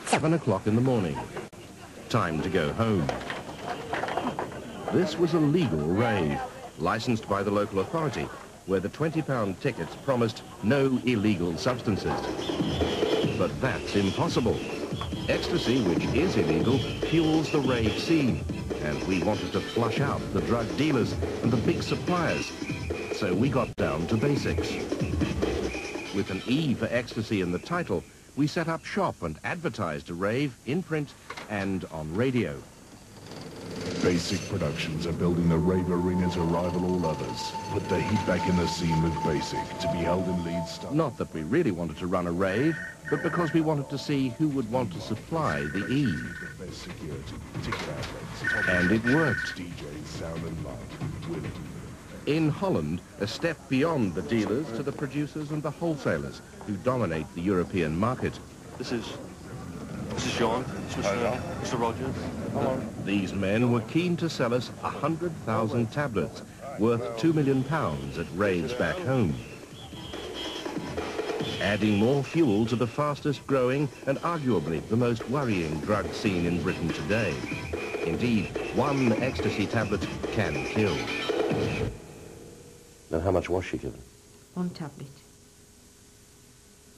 7 o'clock in the morning. Time to go home. This was a legal rave, licensed by the local authority, where the £20 tickets promised no illegal substances. But that's impossible. Ecstasy, which is illegal, fuels the rave scene, and we wanted to flush out the drug dealers and the big suppliers. So we got down to basics. With an E for ecstasy in the title, we set up shop and advertised a rave in print and on radio. Basic Productions are building the rave arena to rival all others. Put the heat back in the scene with Basic, to be held in Leeds. Not that we really wanted to run a rave, but because we wanted to see who would want to supply the E. And it worked. DJs, sound and light, with In Holland, a step beyond the dealers to the producers and the wholesalers who dominate the European market. This is John. This is Mr. Rogers. Hello. These men were keen to sell us 100,000 tablets, worth £2 million at raves back home. Adding more fuel to the fastest growing and arguably the most worrying drug scene in Britain today. Indeed, one ecstasy tablet can kill. And how much was she given? 1 tablet.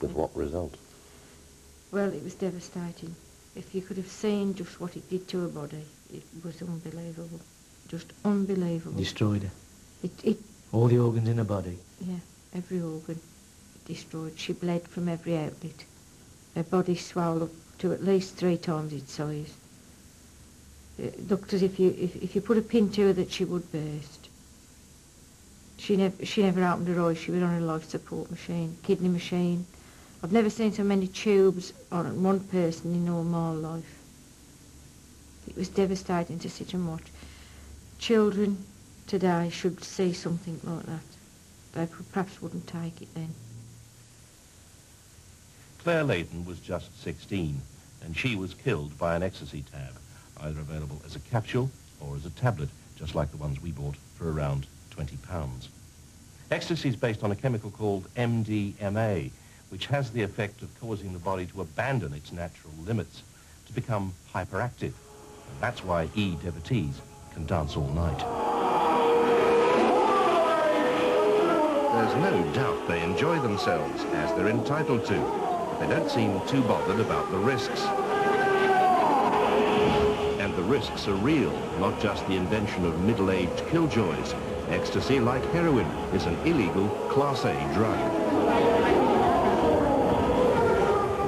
With what result? Well, it was devastating. If you could have seen just what it did to her body, it was unbelievable. Just unbelievable. Destroyed her. It All the organs in her body. Yeah, every organ destroyed. She bled from every outlet. Her body swelled up to at least 3 times its size. It looked as if you put a pin to her that she would burst. She never opened her eyes. She was on a life support machine, kidney machine. I've never seen so many tubes on one person in all my life. It was devastating to sit and watch. Children today should see something like that. They perhaps wouldn't take it then. Claire Layton was just 16, and she was killed by an ecstasy tab, either available as a capsule or as a tablet, just like the ones we bought for around £20. Ecstasy is based on a chemical called MDMA, which has the effect of causing the body to abandon its natural limits, to become hyperactive. And that's why E-devotees can dance all night. There's no doubt they enjoy themselves, as they're entitled to, but they don't seem too bothered about the risks. And the risks are real, not just the invention of middle-aged killjoys. Ecstasy, like heroin, is an illegal Class A drug.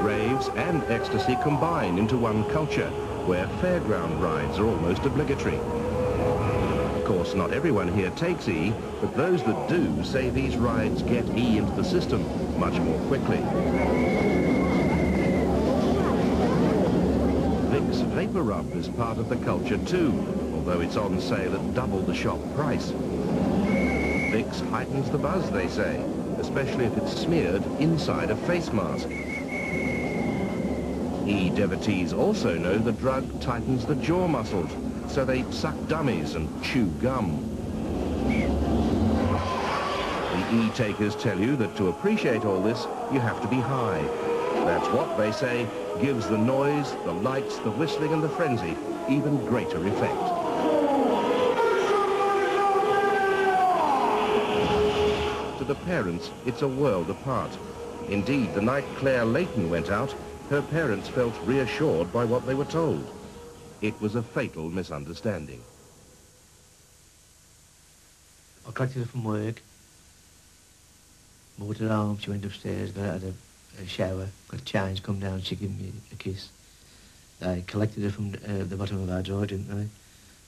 Raves and ecstasy combine into one culture, where fairground rides are almost obligatory. Of course, not everyone here takes E, but those that do say these rides get E into the system much more quickly. Vicks Vapor Rub is part of the culture too, although it's on sale at double the shop price. Vicks heightens the buzz, they say, especially if it's smeared inside a face mask. E-devotees also know the drug tightens the jaw muscles, so they suck dummies and chew gum. The E-takers tell you that to appreciate all this, you have to be high. That's what, they say, gives the noise, the lights, the whistling and the frenzy even greater effect. To the parents, it's a world apart. Indeed, the night Claire Layton went out, her parents felt reassured by what they were told. It was a fatal misunderstanding. I collected her from work, brought her home, she went upstairs, got out of a shower, got changed, come down, she gave me a kiss. They collected her from the bottom of our drive, didn't they?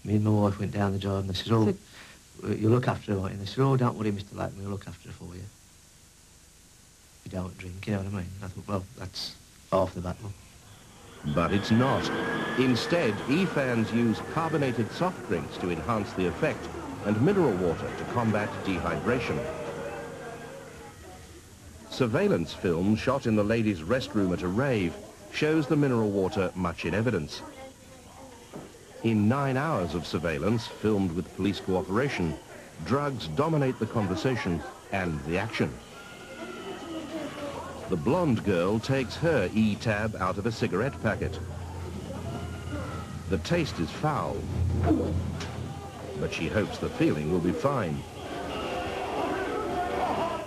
Me and my wife went down the drive and they said, oh, you look after her, right? And they said, oh, don't worry, Mr. Layton, we'll look after her for you. You don't drink, you know what I mean? I thought, well, that's half the battle. But it's not. Instead, E-fans use carbonated soft drinks to enhance the effect and mineral water to combat dehydration. Surveillance film shot in the ladies' restroom at a rave shows the mineral water much in evidence. In 9 hours of surveillance, filmed with police cooperation, drugs dominate the conversation and the action. The blonde girl takes her E-tab out of a cigarette packet. The taste is foul, but she hopes the feeling will be fine.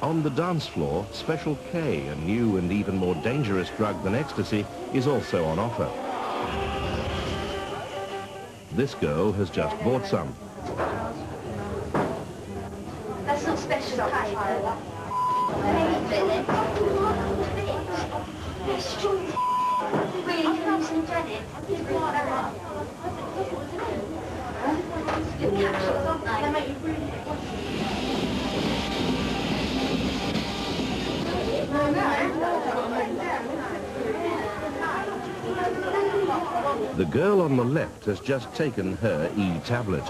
On the dance floor, Special K, a new and even more dangerous drug than ecstasy, is also on offer. This girl has just bought some. That's not Special K, though. Really hallucinogenic. Your capsules, aren't they? They make you really... The girl on the left has just taken her E-tablet.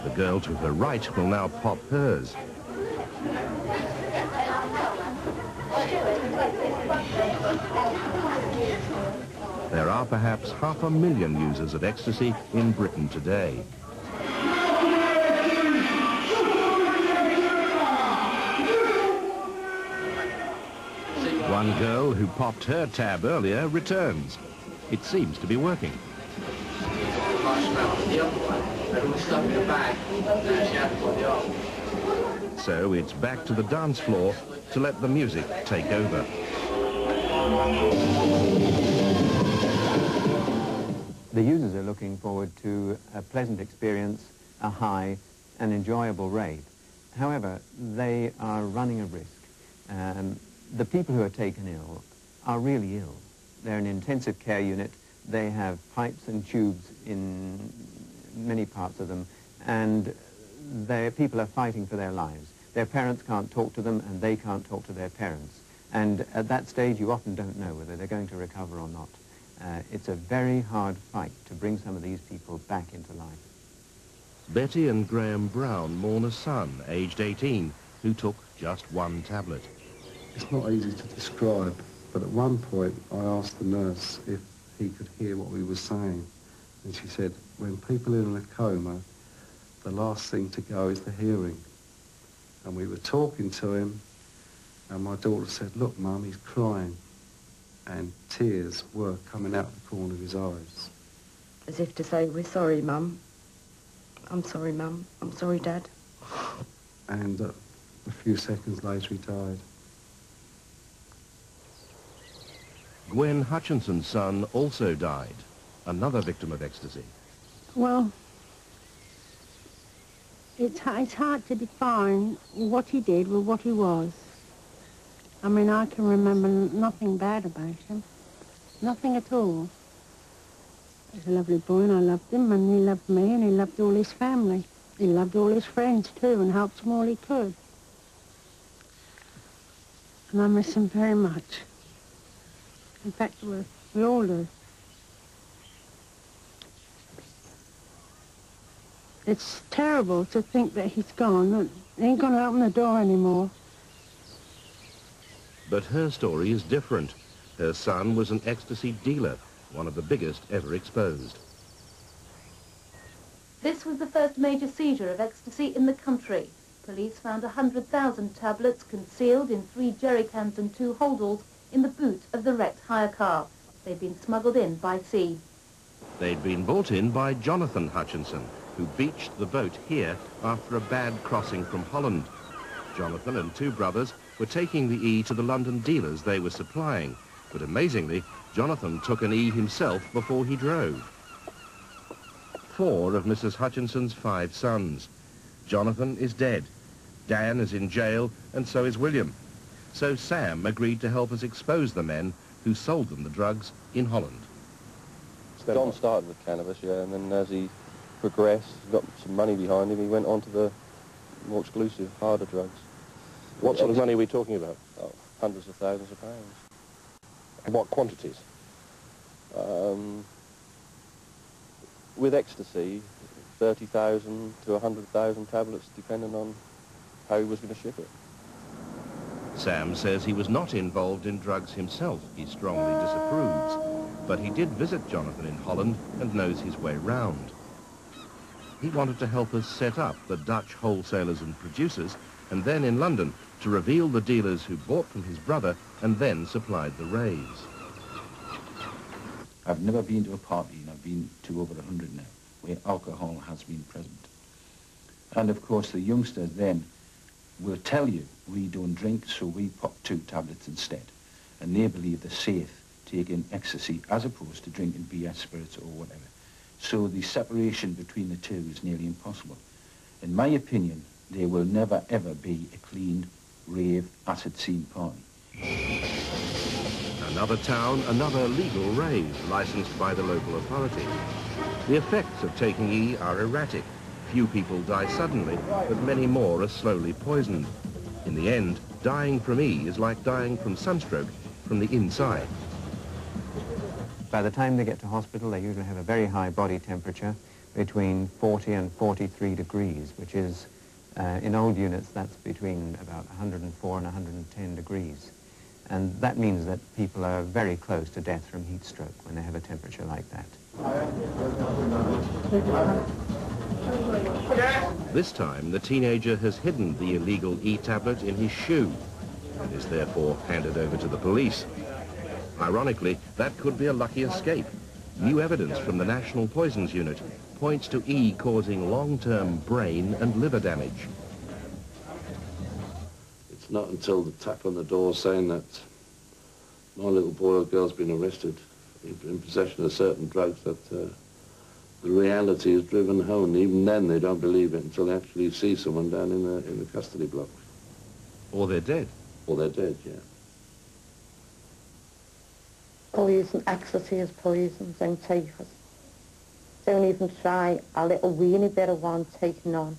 The girl to her right will now pop hers. There are perhaps 500,000 users of ecstasy in Britain today. One girl who popped her tab earlier returns. It seems to be working. So it's back to the dance floor to let the music take over. The users are looking forward to a pleasant experience, a high, an enjoyable rave. However, they are running a risk. The people who are taken ill are really ill. They're in an intensive care unit. They have pipes and tubes in many parts of them, and people are fighting for their lives. Their parents can't talk to them, and they can't talk to their parents. And at that stage, you often don't know whether they're going to recover or not. It's a very hard fight to bring some of these people back into life. Betty and Graham Brown mourn a son, aged 18, who took just one tablet. It's not easy to describe, but at one point I asked the nurse if he could hear what we were saying. And she said, when people are in a coma, the last thing to go is the hearing. And we were talking to him, and my daughter said, look, Mum, he's crying. And tears were coming out the corner of his eyes. As if to say, we're sorry, Mum. I'm sorry, Mum. I'm sorry, Dad. And a few seconds later, he died. Gwen Hutchinson's son also died, another victim of ecstasy. Well, it's hard to define what he did with what he was. I mean, I can remember nothing bad about him. Nothing at all. He was a lovely boy, and I loved him, and he loved me, and he loved all his family. He loved all his friends, too, and helped them all he could. And I miss him very much. In fact, we all do. It's terrible to think that he's gone. He ain't gonna open the door anymore. But her story is different. Her son was an ecstasy dealer, one of the biggest ever exposed. This was the first major seizure of ecstasy in the country. Police found 100,000 tablets concealed in 3 jerrycans and 2 holdalls in the boot of the wrecked hire car. They'd been smuggled in by sea. They'd been brought in by Jonathan Hutchinson, who beached the boat here after a bad crossing from Holland. Jonathan and 2 brothers were taking the E to the London dealers they were supplying, but amazingly, Jonathan took an E himself before he drove. 4 of Mrs. Hutchinson's 5 sons. Jonathan is dead, Dan is in jail, and so is William. So Sam agreed to help us expose the men who sold them the drugs in Holland. John started with cannabis, yeah, and then as he progressed, got some money behind him, he went on to the more exclusive, harder drugs. What sort of money are we talking about? Oh, hundreds of thousands of pounds. And what quantities? With ecstasy, 30,000 to 100,000 tablets, depending on how he was going to ship it. Sam says he was not involved in drugs himself. He strongly disapproves. But he did visit Jonathan in Holland and knows his way round. He wanted to help us set up the Dutch wholesalers and producers and then in London to reveal the dealers who bought from his brother and then supplied the raves. I've never been to a party, and I've been to over 100 now, where alcohol has been present. And of course the youngsters then will tell you, we don't drink, so we pop 2 tablets instead. And they believe they're safe taking ecstasy as opposed to drinking beer, spirits or whatever. So the separation between the two is nearly impossible. In my opinion, there will never ever be a clean rave acid scene party. Another town, another legal rave licensed by the local authority. The effects of taking E are erratic. Few people die suddenly, but many more are slowly poisoned. In the end, dying from E is like dying from sunstroke from the inside. By the time they get to hospital, they usually have a very high body temperature, between 40 and 43 degrees, which is, in old units, that's between about 104 and 110 degrees. And that means that people are very close to death from heat stroke when they have a temperature like that. This time, the teenager has hidden the illegal E tablet in his shoe and is therefore handed over to the police. Ironically, that could be a lucky escape. New evidence from the National Poisons Unit points to E causing long-term brain and liver damage. It's not until the tap on the door saying that my little boy or girl's been arrested in possession of certain drugs that the reality is driven home. Even then they don't believe it until they actually see someone down in the custody block. Or they're dead. Or they're dead, yeah. Poison, ecstasy is poison, don't take it. Don't even try a little weeny bit of one taking on.